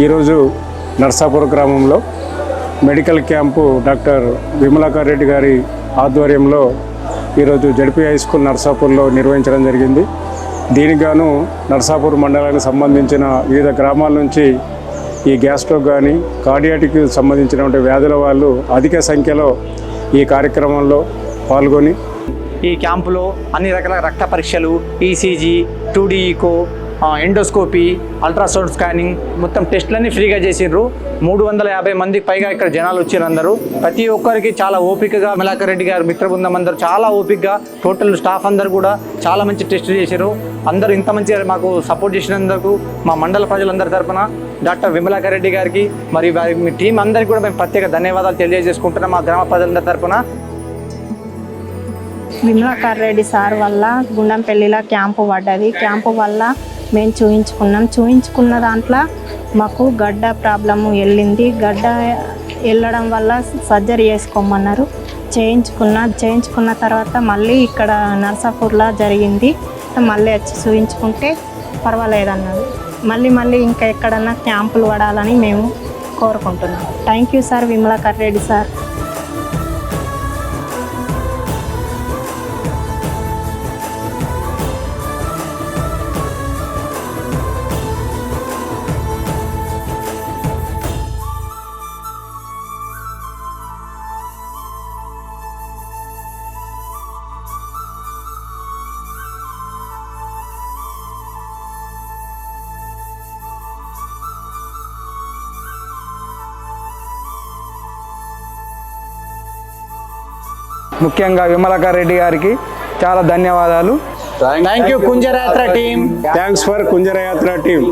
ఈరోజు నర్సాపూర్ గ్రామంలో medical camp doctor Vimalakar Reddy గారి ఆధ్వర్యంలో ఈరోజు జడ్పీ హై స్కూల్ నర్సాపూర్లో నిర్వహించడం జరిగింది. దీనికి గాను నర్సాపూర్ మండలానికి సంబంధించిన వివిధ గ్రామాల నుంచి ఈ గ్యాస్ట్రోక్ కానీ కార్డియాటిక్ సంబంధించినటువంటి వ్యాధుల వాళ్ళు అధిక సంఖ్యలో ఈ కార్యక్రమంలో పాల్గొని ఈ క్యాంపులో అన్ని రకాల రక్త పరీక్షలు, ECG, 2D echo, endoscopy, ultrasound scanning మొత్తం టెస్టులన్నీ ఫ్రీగా చేసిండ్రు. 350 మందికి పైగా ఇక్కడ జనాలు వచ్చారు. అందరూ ప్రతి ఒక్కరికి చాలా ఓపికగా విమలాకర్ రెడ్డి గారు మిత్ర బృందం అందరూ చాలా ఓపికగా, టోటల్ స్టాఫ్ అందరూ కూడా చాలా మంచి టెస్ట్ చేశారు. అందరూ ఇంత మంచిగా మాకు సపోర్ట్ చేసినందుకు మా మండల ప్రజలందరి తరఫున డాక్టర్ విమలాకర్ రెడ్డి గారికి మరి మీ టీం అందరికీ కూడా మేము ప్రత్యేక ధన్యవాదాలు తెలియజేసుకుంటున్నాం మా గ్రామ ప్రజలందరి తరఫున. విమలాకర్ రెడ్డి సార్ వల్ల గుండంపల్లిలో క్యాంపు పడ్డది. క్యాంపు వల్ల మేము చూయించుకున్న దాంట్లో మాకు గడ్డ ప్రాబ్లము వెళ్ళింది. గడ్డ వెళ్ళడం వల్ల సర్జరీ చేసుకోమన్నారు. చేయించుకున్న తర్వాత మళ్ళీ ఇక్కడ నర్సాపూర్లో జరిగింది. మళ్ళీ వచ్చి చూయించుకుంటే పర్వాలేదన్నారు. మళ్ళీ ఇంకా ఎక్కడన్నా క్యాంపులు పడాలని మేము కోరుకుంటున్నాం. Thank you sir, Vimalakar Reddy sir. ముఖ్యంగా విమలాకర్ రెడ్డి గారికి చాలా ధన్యవాదాలు. Thank you Kunjarayatra team. Thanks for Kunjarayatra team.